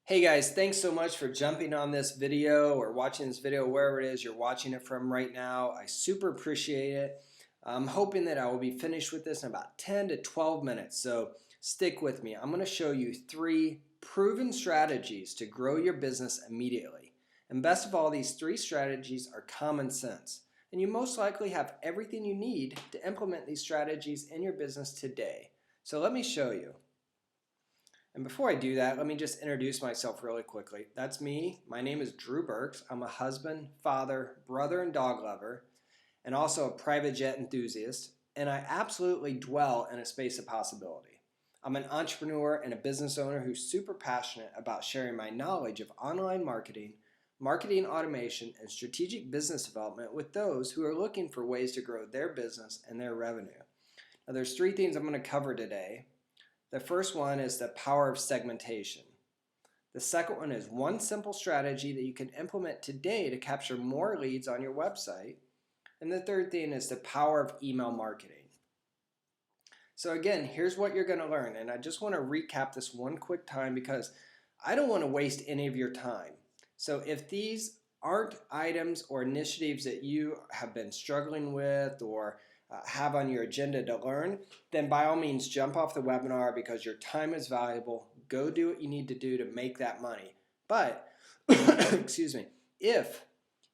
Hey guys, thanks so much for jumping on this video or watching this video wherever it is you're watching it from right now. I super appreciate it. I'm hoping that I will be finished with this in about 10 to 12 minutes, so stick with me. I'm going to show you 3 proven strategies to grow your business immediately. And best of all, these 3 strategies are common sense. And you most likely have everything you need to implement these strategies in your business today. So let me show you. And before I do that, let me just introduce myself really quickly. That's me. My name is Drew Burks. I'm a husband, father, brother, and dog lover, and also a private jet enthusiast. And I absolutely dwell in a space of possibility. I'm an entrepreneur and a business owner who's super passionate about sharing my knowledge of online marketing, marketing automation, and strategic business development with those who are looking for ways to grow their business and their revenue. Now, there's 3 things I'm going to cover today. The first one is the power of segmentation. The second one is one simple strategy that you can implement today to capture more leads on your website. And the third thing is the power of email marketing. So again, here's what you're going to learn. And I just want to recap this one quick time because I don't want to waste any of your time. So if these aren't items or initiatives that you have been struggling with or have on your agenda to learn, then by all means jump off the webinar because your time is valuable. Go do what you need to do to make that money. But, excuse me, if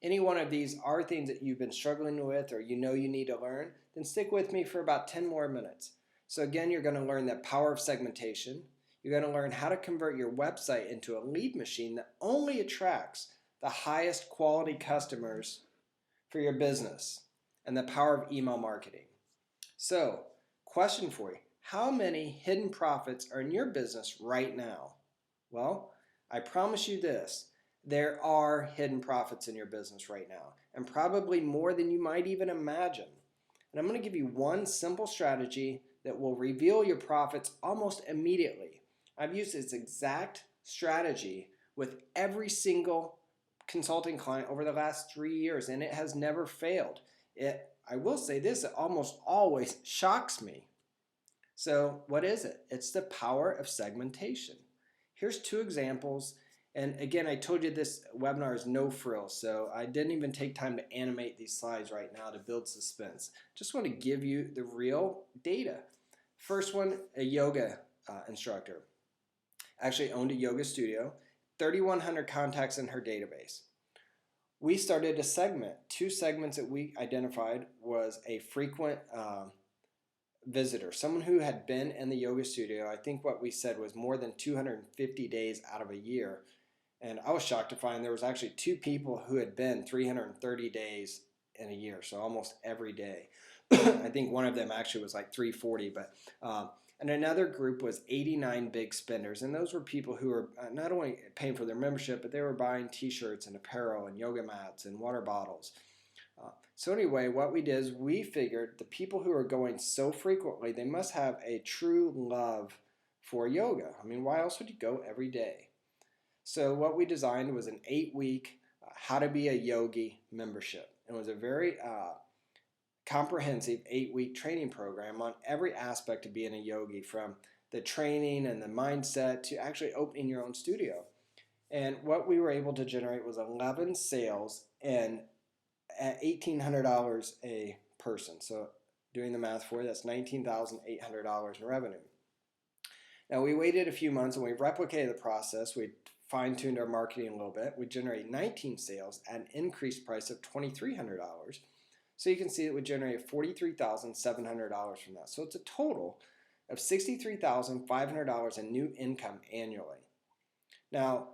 any one of these are things that you've been struggling with or you know you need to learn, then stick with me for about 10 more minutes. So again, you're going to learn the power of segmentation. You're going to learn how to convert your website into a lead machine that only attracts the highest quality customers for your business, and the power of email marketing. So, question for you. How many hidden profits are in your business right now? Well, I promise you this. There are hidden profits in your business right now, and probably more than you might even imagine. And I'm going to give you one simple strategy that will reveal your profits almost immediately. I've used this exact strategy with every single consulting client over the last 3 years, and it has never failed. I will say this, it almost always shocks me. So what is it? It's the power of segmentation. Here's 2 examples. And again, I told you this webinar is no frills, so I didn't even take time to animate these slides right now to build suspense. Just want to give you the real data. First one, a yoga instructor. Actually owned a yoga studio, 3,100 contacts in her database. We started a segment. 2 segments that we identified was a frequent visitor, someone who had been in the yoga studio. I think what we said was more than 250 days out of a year. And I was shocked to find there was actually 2 people who had been 330 days in a year, so almost every day. I think one of them actually was like 340, but and another group was 89 big spenders, and those were people who were not only paying for their membership, but they were buying t-shirts and apparel and yoga mats and water bottles. So anyway, what we did is we figured the people who are going so frequently, they must have a true love for yoga. I mean, why else would you go every day? So what we designed was an 8-week how to be a yogi membership. It was a very comprehensive 8-week training program on every aspect of being a yogi, from the training and the mindset to actually opening your own studio. And what we were able to generate was 11 sales and at $1,800 a person. So doing the math for you, that's $19,800 in revenue. Now we waited a few months and we replicated the process. We fine-tuned our marketing a little bit. We generated 19 sales at an increased price of $2,300. So you can see that we generated $43,700 from that. So it's a total of $63,500 in new income annually. Now,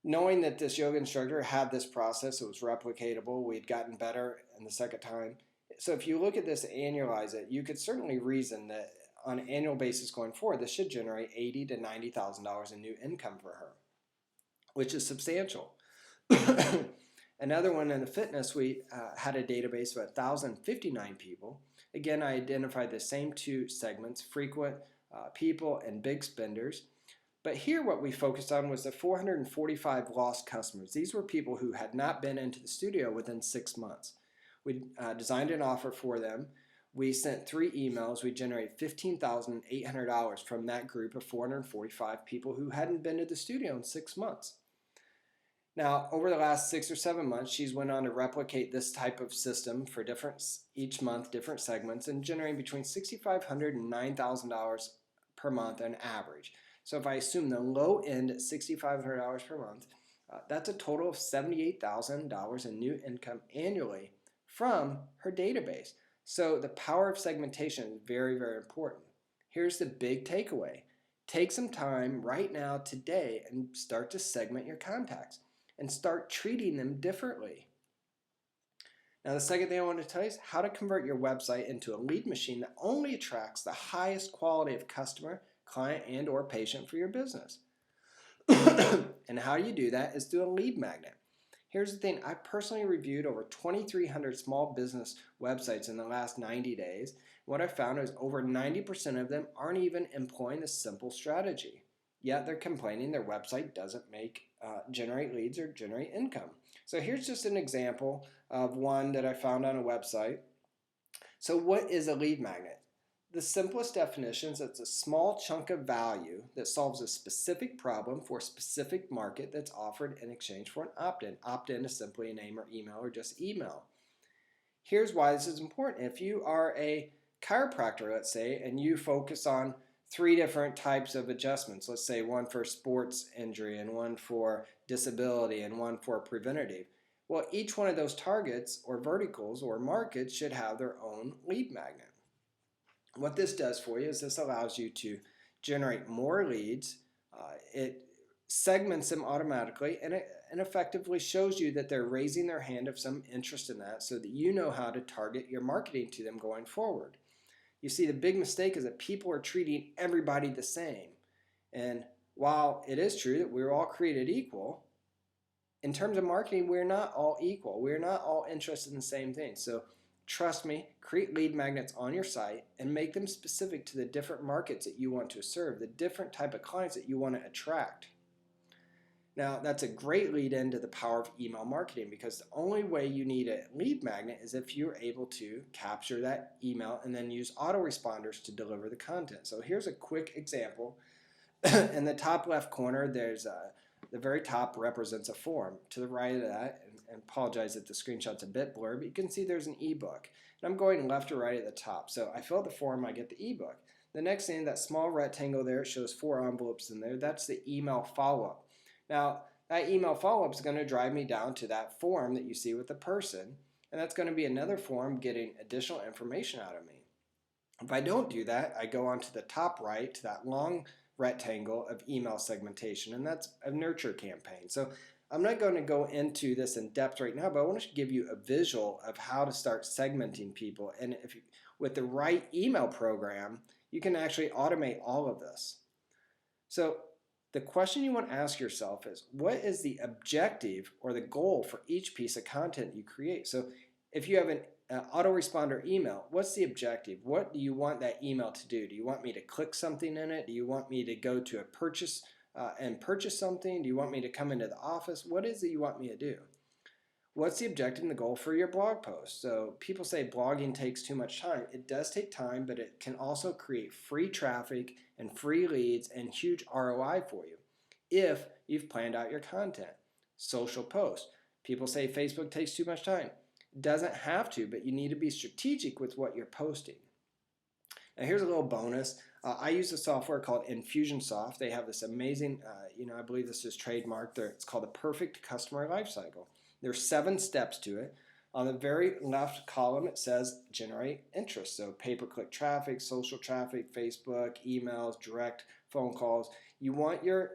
knowing that this yoga instructor had this process, it was replicatable, we'd gotten better in the second time. So if you look at this and annualize it, you could certainly reason that on an annual basis going forward, this should generate $80,000 to $90,000 in new income for her, which is substantial. Another one in the fitness, we had a database of 1,059 people. Again, I identified the same 2 segments, frequent people and big spenders. But here what we focused on was the 445 lost customers. These were people who had not been into the studio within 6 months. We designed an offer for them We sent 3 emails. We generated $15,800 from that group of 445 people who hadn't been to the studio in 6 months. Now, over the last 6 or 7 months, she's went on to replicate this type of system for each month, different segments, and generating between $6,500 and $9,000 per month on average. So if I assume the low end at $6,500 per month, that's a total of $78,000 in new income annually from her database. So the power of segmentation is very, very important. Here's the big takeaway. Take some time right now, today, and start to segment your contacts and start treating them differently. Now, the second thing I want to tell you is how to convert your website into a lead machine that only attracts the highest quality of customer, client, and or patient for your business. And how you do that is through a lead magnet. Here's the thing. I personally reviewed over 2,300 small business websites in the last 90 days. What I found is over 90% of them aren't even employing this simple strategy. Yet they're complaining their website doesn't generate leads or generate income. So here's just an example of one that I found on a website. So what is a lead magnet? The simplest definition is it's a small chunk of value that solves a specific problem for a specific market that's offered in exchange for an opt-in. Opt-in is simply a name or email or just email. Here's why this is important. If you are a chiropractor, let's say, and you focus on 3 different types of adjustments, let's say one for sports injury and one for disability and one for preventative. Well, each one of those targets or verticals or markets should have their own lead magnet. What this does for you is this allows you to generate more leads. It segments them automatically, and it effectively shows you that they're raising their hand of some interest in that so that you know how to target your marketing to them going forward. You see, the big mistake is that people are treating everybody the same. And while it is true that we're all created equal, in terms of marketing, we're not all equal. We're not all interested in the same thing. So trust me, create lead magnets on your site and make them specific to the different markets that you want to serve, the different type of clients that you want to attract. Now, that's a great lead into the power of email marketing, because the only way you need a lead magnet is if you're able to capture that email and then use autoresponders to deliver the content. So here's a quick example. In the top left corner, there's the very top represents a form. To the right of that, and apologize if the screenshot's a bit blurry, but you can see there's an ebook. And I'm going left to right at the top. So I fill out the form, I get the ebook. The next thing, that small rectangle there, shows 4 envelopes in there. That's the email follow-up. Now, that email follow-up is going to drive me down to that form that you see with the person, and that's going to be another form getting additional information out of me. If I don't do that, I go on to the top right, to that long rectangle of email segmentation, and that's a nurture campaign. So I'm not going to go into this in depth right now, but I want to give you a visual of how to start segmenting people. And with the right email program, you can actually automate all of this. So the question you want to ask yourself is, what is the objective or the goal for each piece of content you create? So if you have an autoresponder email, what's the objective? What do you want that email to do? Do you want me to click something in it? Do you want me to go to a purchase and purchase something? Do you want me to come into the office? What is it you want me to do? What's the objective and the goal for your blog post? So people say blogging takes too much time. It does take time, but it can also create free traffic and free leads and huge ROI for you if you've planned out your content. Social posts. People say Facebook takes too much time. It doesn't have to, but you need to be strategic with what you're posting. Now here's a little bonus. I use a software called Infusionsoft. They have this amazing, I believe this is trademarked. It's called the Perfect Customer Lifecycle. There's 7 steps to it. On the very left column, it says generate interest. So pay-per-click traffic, social traffic, Facebook, emails, direct phone calls. You want your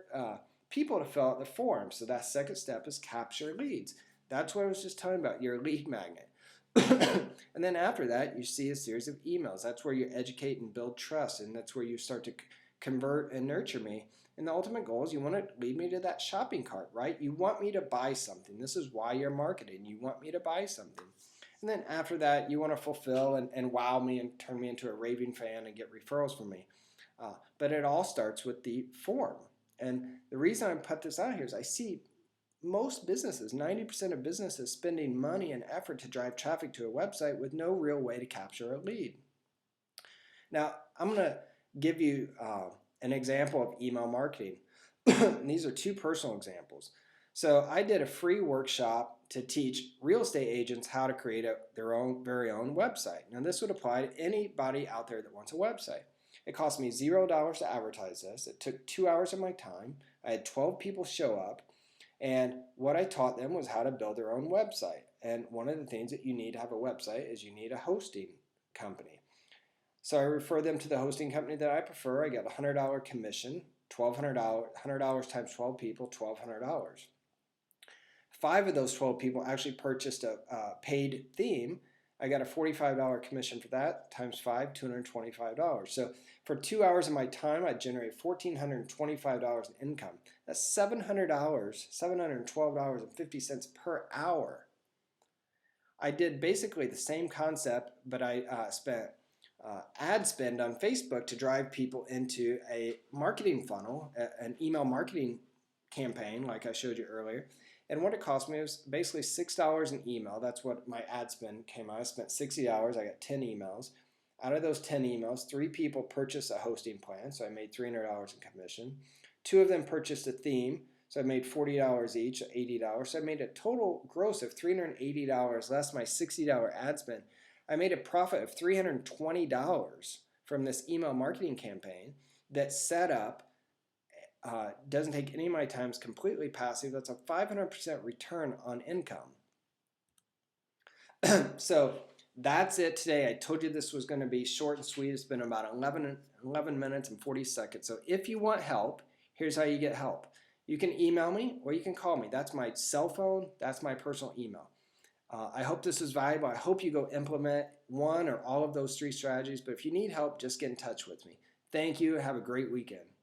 people to fill out the form. So that second step is capture leads. That's what I was just talking about, your lead magnet. And then after that, you see a series of emails. That's where you educate and build trust, and that's where you start to convert and nurture me. And the ultimate goal is you want to lead me to that shopping cart, right? You want me to buy something. This is why you're marketing. You want me to buy something. And then after that, you want to fulfill and wow me and turn me into a raving fan and get referrals from me. But it all starts with the form. And the reason I put this out here is I see most businesses, 90% of businesses, spending money and effort to drive traffic to a website with no real way to capture a lead. Now, I'm going to give you an example of email marketing. These are two personal examples. So I did a free workshop to teach real estate agents how to create their very own website. Now this would apply to anybody out there that wants a website. It cost me $0 to advertise this. It took 2 hours of my time. I had 12 people show up, and what I taught them was how to build their own website. And one of the things that you need to have a website is you need a hosting company. So I refer them to the hosting company that I prefer. I get a $100 commission, $1,200 times 12 people, $1,200. 5 of those 12 people actually purchased a paid theme. I got a $45 commission for that, times 5, $225. So for 2 hours of my time, I generate $1,425 in income. That's $700, $712.50 per hour. I did basically the same concept, but I spent ad spend on Facebook to drive people into a marketing funnel, an email marketing campaign like I showed you earlier. And what it cost me was basically $6 an email. That's what my ad spend came out. I spent $60. I got 10 emails. Out of those 10 emails, 3 people purchased a hosting plan, so I made $300 in commission. 2 of them purchased a theme, so I made $40 each, $80. So I made a total gross of $380 less my $60 ad spend. I made a profit of $320 from this email marketing campaign that set up. Doesn't take any of my time, is completely passive. That's a 500% return on income. So that's it today. I told you this was going to be short and sweet. It's been about 11 minutes and 40 seconds. So if you want help, here's how you get help. You can email me or you can call me. That's my cell phone. That's my personal email. I hope this is valuable. I hope you go implement one or all of those 3 strategies. But if you need help, just get in touch with me. Thank you. Have a great weekend.